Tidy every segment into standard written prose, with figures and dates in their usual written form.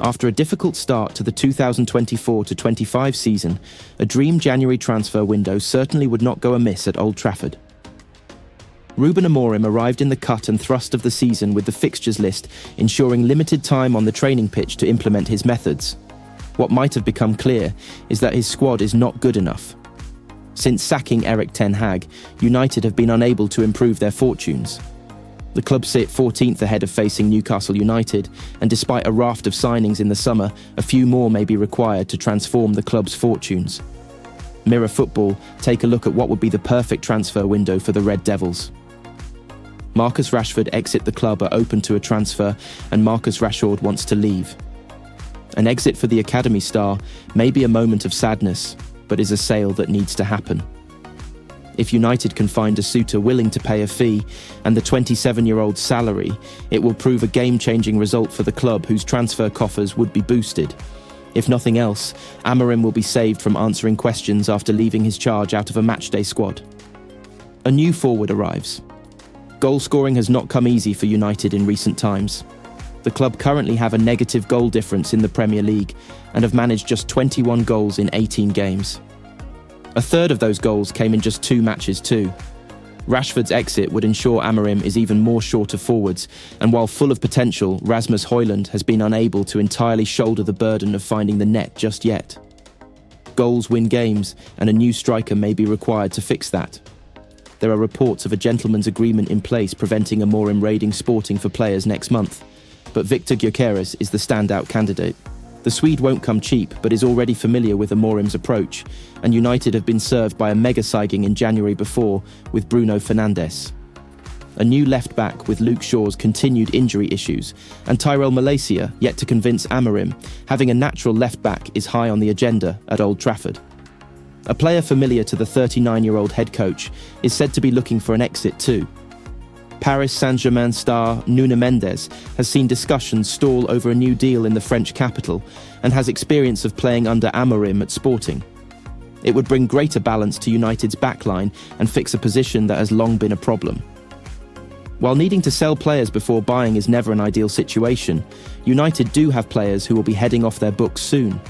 After a difficult start to the 2024-25 season, a dream January transfer window certainly would not go amiss at Old Trafford. Ruben Amorim arrived in the cut and thrust of the season with the fixtures list, ensuring limited time on the training pitch to implement his methods. What might have become clear is that his squad is not good enough. Since sacking Erik ten Hag, United have been unable to improve their fortunes. The club sit 14th ahead of facing Newcastle United, and despite a raft of signings in the summer, a few more may be required to transform the club's fortunes. Mirror Football take a look at what would be the perfect transfer window for the Red Devils. Marcus Rashford exit the club are open to a transfer, and Marcus Rashford wants to leave. An exit for the academy star may be a moment of sadness, but is a sale that needs to happen. If United can find a suitor willing to pay a fee and the 27-year-old's salary, it will prove a game-changing result for the club whose transfer coffers would be boosted. If nothing else, Amorim will be saved from answering questions after leaving his charge out of a matchday squad. A new forward arrives. Goal scoring has not come easy for United in recent times. The club currently have a negative goal difference in the Premier League and have managed just 21 goals in 18 games. A third of those goals came in just 2 matches too. Rashford's exit would ensure Amorim is even more short of forwards, and while full of potential, Rasmus Højlund has been unable to entirely shoulder the burden of finding the net just yet. Goals win games, and a new striker may be required to fix that. There are reports of a gentleman's agreement in place preventing Amorim raiding Sporting for players next month, but Viktor Gyökeres is the standout candidate. The Swede won't come cheap, but is already familiar with Amorim's approach, and United have been served by a mega signing in January before with Bruno Fernandes. A new left-back with Luke Shaw's continued injury issues, and Tyrell Malacia yet to convince Amorim, having a natural left-back is high on the agenda at Old Trafford. A player familiar to the 39-year-old head coach is said to be looking for an exit too. Paris Saint-Germain star Nuno Mendes has seen discussions stall over a new deal in the French capital and has experience of playing under Amorim at Sporting. It would bring greater balance to United's backline and fix a position that has long been a problem. While needing to sell players before buying is never an ideal situation, United do have players who will be heading off their books soon.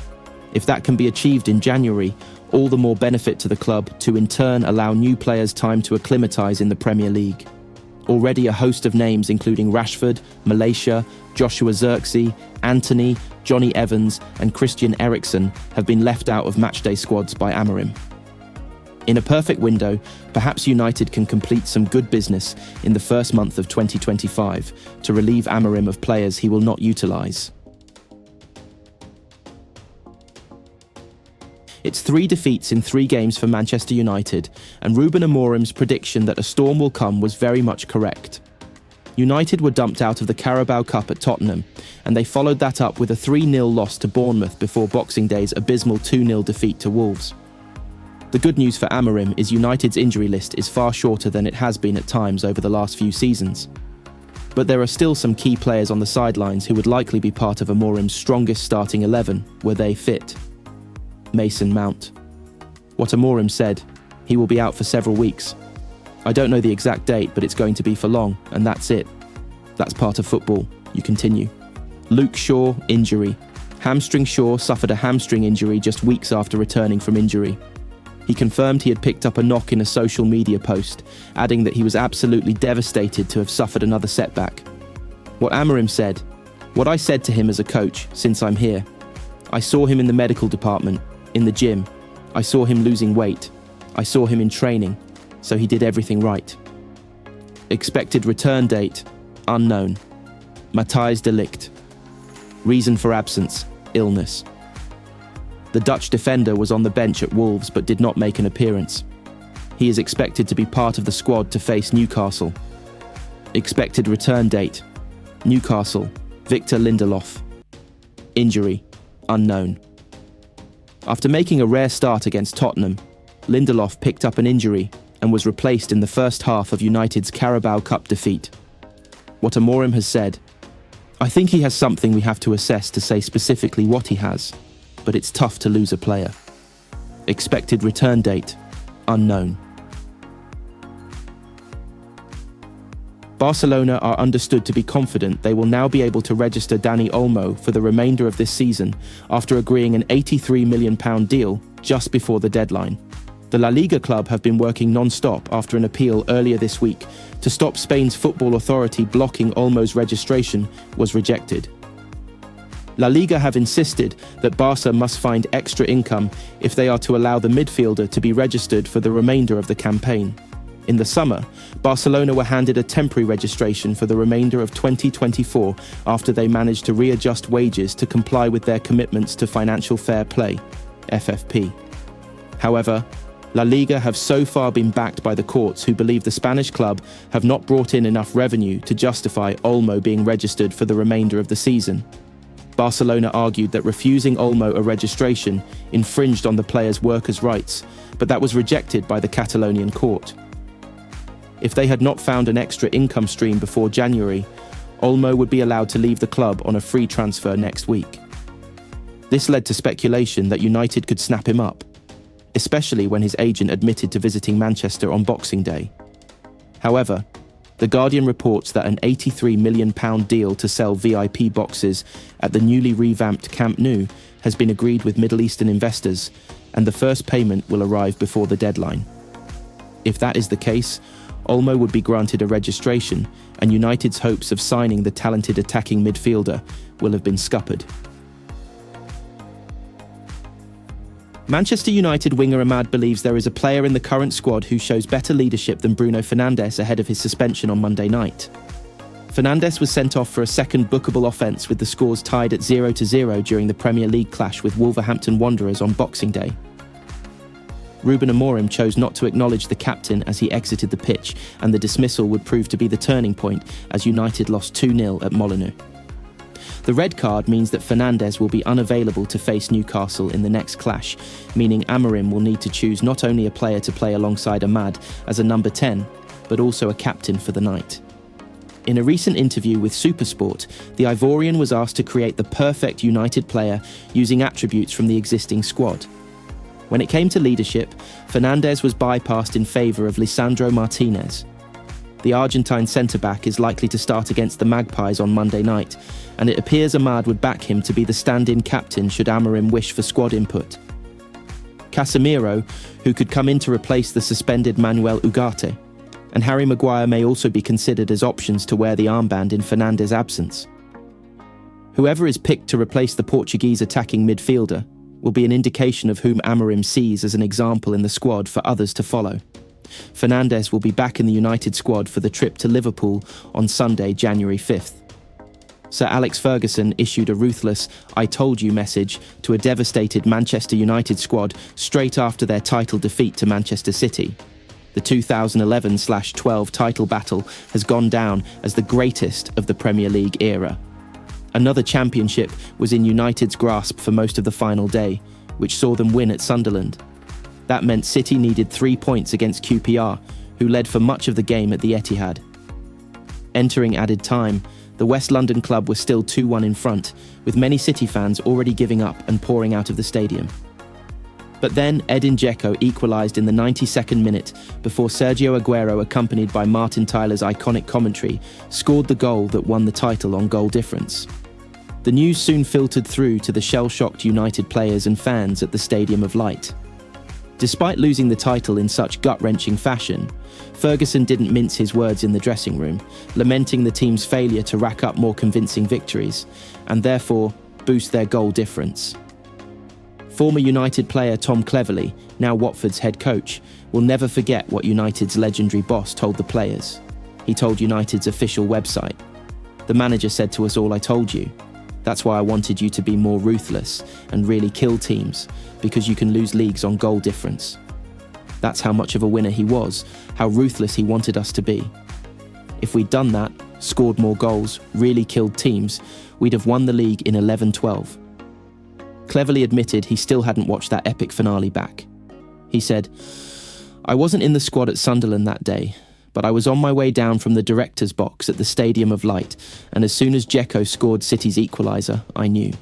If that can be achieved in January, all the more benefit to the club to in turn allow new players time to acclimatise in the Premier League. Already a host of names including Rashford, Malacia, Joshua Zirkzee, Antony, Johnny Evans and Christian Eriksen have been left out of matchday squads by Amorim. In a perfect window, perhaps United can complete some good business in the first month of 2025 to relieve Amorim of players he will not utilise. It's 3 defeats in 3 games for Manchester United, and Ruben Amorim's prediction that a storm will come was very much correct. United were dumped out of the Carabao Cup at Tottenham, and they followed that up with a 3-0 loss to Bournemouth before Boxing Day's abysmal 2-0 defeat to Wolves. The good news for Amorim is United's injury list is far shorter than it has been at times over the last few seasons. But there are still some key players on the sidelines who would likely be part of Amorim's strongest starting 11, were they fit. Mason Mount. What Amorim said, he will be out for several weeks. I don't know the exact date, but it's going to be for long, and that's it. That's part of football, you continue. Luke Shaw, injury. Hamstring Shaw suffered a hamstring injury just weeks after returning from injury. He confirmed he had picked up a knock in a social media post, adding that he was absolutely devastated to have suffered another setback. What Amorim said, what I said to him as a coach since I'm here. I saw him in the medical department, in the gym. I saw him losing weight. I saw him in training, so he did everything right. Expected return date, unknown. Matthijs de Ligt. Reason for absence, illness. The Dutch defender was on the bench at Wolves but did not make an appearance. He is expected to be part of the squad to face Newcastle. Expected return date, Newcastle, Victor Lindelof. Injury, unknown. After making a rare start against Tottenham, Lindelof picked up an injury and was replaced in the first half of United's Carabao Cup defeat. What Amorim has said, I think he has something we have to assess to say specifically what he has, but it's tough to lose a player. Expected return date, unknown. Barcelona are understood to be confident they will now be able to register Dani Olmo for the remainder of this season after agreeing an £83 million deal just before the deadline. The La Liga club have been working non-stop after an appeal earlier this week to stop Spain's football authority blocking Olmo's registration was rejected. La Liga have insisted that Barca must find extra income if they are to allow the midfielder to be registered for the remainder of the campaign. In the summer, Barcelona were handed a temporary registration for the remainder of 2024 after they managed to readjust wages to comply with their commitments to financial fair play, FFP. However, La Liga have so far been backed by the courts who believe the Spanish club have not brought in enough revenue to justify Olmo being registered for the remainder of the season. Barcelona argued that refusing Olmo a registration infringed on the player's workers' rights, but that was rejected by the Catalonian court. If they had not found an extra income stream before January, Olmo would be allowed to leave the club on a free transfer next week. This led to speculation that United could snap him up, especially when his agent admitted to visiting Manchester on Boxing Day. However, The Guardian reports that an £83 million deal to sell VIP boxes at the newly revamped Camp Nou has been agreed with Middle Eastern investors, and the first payment will arrive before the deadline. If that is the case, Olmo would be granted a registration, and United's hopes of signing the talented attacking midfielder will have been scuppered. Manchester United winger Ahmad believes there is a player in the current squad who shows better leadership than Bruno Fernandes ahead of his suspension on Monday night. Fernandes was sent off for a second bookable offence with the scores tied at 0-0 during the Premier League clash with Wolverhampton Wanderers on Boxing Day. Ruben Amorim chose not to acknowledge the captain as he exited the pitch, and the dismissal would prove to be the turning point as United lost 2-0 at Molineux. The red card means that Fernandes will be unavailable to face Newcastle in the next clash, meaning Amorim will need to choose not only a player to play alongside Ahmad as a number 10, but also a captain for the night. In a recent interview with SuperSport, the Ivorian was asked to create the perfect United player using attributes from the existing squad. When it came to leadership, Fernandes was bypassed in favour of Lisandro Martinez. The Argentine centre-back is likely to start against the Magpies on Monday night, and it appears Ahmad would back him to be the stand-in captain should Amorim wish for squad input. Casemiro, who could come in to replace the suspended Manuel Ugarte, and Harry Maguire may also be considered as options to wear the armband in Fernandes' absence. Whoever is picked to replace the Portuguese attacking midfielder will be an indication of whom Amorim sees as an example in the squad for others to follow. Fernandes will be back in the United squad for the trip to Liverpool on Sunday, January 5th. Sir Alex Ferguson issued a ruthless "I told you" message to a devastated Manchester United squad straight after their title defeat to Manchester City. The 2011/12 title battle has gone down as the greatest of the Premier League era. Another championship was in United's grasp for most of the final day, which saw them win at Sunderland. That meant City needed 3 points against QPR, who led for much of the game at the Etihad. Entering added time, the West London club was still 2-1 in front, with many City fans already giving up and pouring out of the stadium. But then Edin Dzeko equalised in the 92nd minute before Sergio Aguero, accompanied by Martin Tyler's iconic commentary, scored the goal that won the title on goal difference. The news soon filtered through to the shell-shocked United players and fans at the Stadium of Light. Despite losing the title in such gut-wrenching fashion, Ferguson didn't mince his words in the dressing room, lamenting the team's failure to rack up more convincing victories, and therefore boost their goal difference. Former United player Tom Cleverley, now Watford's head coach, will never forget what United's legendary boss told the players. He told United's official website, "The manager said to us all, 'I told you.' That's why I wanted you to be more ruthless and really kill teams, because you can lose leagues on goal difference." That's how much of a winner he was, how ruthless he wanted us to be. If we'd done that, scored more goals, really killed teams, we'd have won the league in 11-12. Cleverly admitted he still hadn't watched that epic finale back. He said, "I wasn't in the squad at Sunderland that day, but I was on my way down from the director's box at the Stadium of Light, and as soon as Dzeko scored City's equaliser, I knew.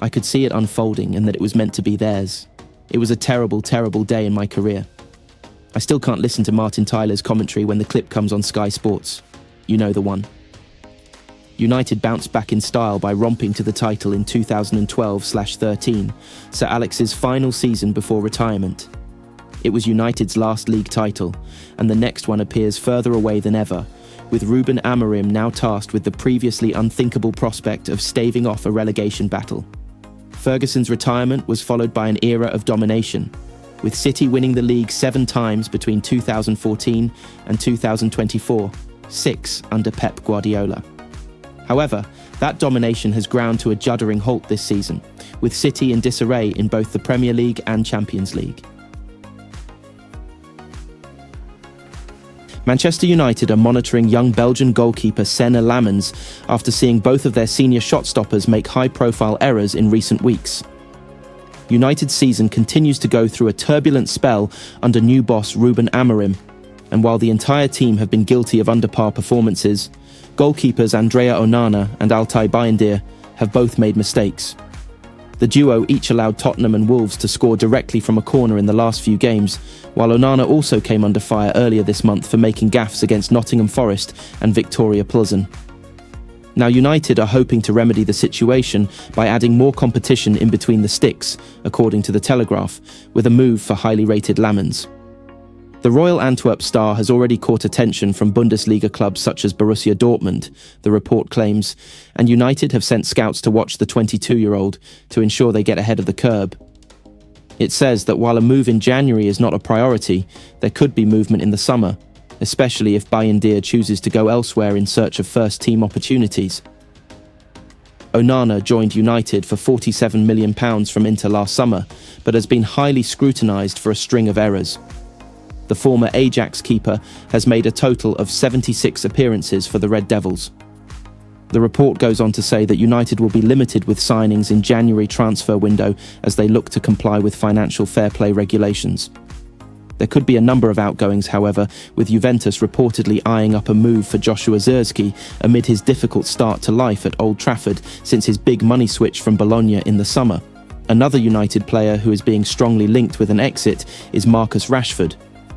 I could see it unfolding and that it was meant to be theirs. It was a terrible, terrible day in my career. I still can't listen to Martin Tyler's commentary when the clip comes on Sky Sports. You know the one. United bounced back in style by romping to the title in 2012/13, Sir Alex's final season before retirement. It was United's last league title, and the next one appears further away than ever, with Ruben Amorim now tasked with the previously unthinkable prospect of staving off a relegation battle. Ferguson's retirement was followed by an era of domination, with City winning the league 7 times between 2014 and 2024, 6 under Pep Guardiola. However, that domination has ground to a juddering halt this season, with City in disarray in both the Premier League and Champions League. Manchester United are monitoring young Belgian goalkeeper Senne Lammens after seeing both of their senior shot-stoppers make high-profile errors in recent weeks. United's season continues to go through a turbulent spell under new boss Ruben Amorim, and while the entire team have been guilty of under-par performances, goalkeepers Andrea Onana and Altay Bayındır have both made mistakes. The duo each allowed Tottenham and Wolves to score directly from a corner in the last few games, while Onana also came under fire earlier this month for making gaffes against Nottingham Forest and Viktoria Plzen. Now United are hoping to remedy the situation by adding more competition in between the sticks, according to the Telegraph, with a move for highly rated Lammens. The Royal Antwerp star has already caught attention from Bundesliga clubs such as Borussia Dortmund, the report claims, and United have sent scouts to watch the 22-year-old to ensure they get ahead of the curb. It says that while a move in January is not a priority, there could be movement in the summer, especially if Bayındır chooses to go elsewhere in search of first-team opportunities. Onana joined United for £47 million from Inter last summer, but has been highly scrutinised for a string of errors. The former Ajax keeper has made a total of 76 appearances for the Red Devils. The report goes on to say that United will be limited with signings in January transfer window as they look to comply with financial fair play regulations. There could be a number of outgoings, however, with Juventus reportedly eyeing up a move for Joshua Zirkzee amid his difficult start to life at Old Trafford since his big money switch from Bologna in the summer. Another United player who is being strongly linked with an exit is Marcus Rashford,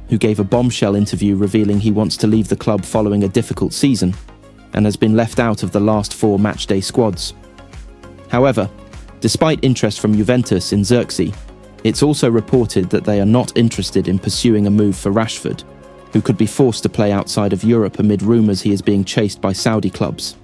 who gave a bombshell interview revealing he wants to leave the club following a difficult season, and has been left out of the last 4 matchday squads. However, despite interest from Juventus in Zirkzee, it's also reported that they are not interested in pursuing a move for Rashford, who could be forced to play outside of Europe amid rumours he is being chased by Saudi clubs.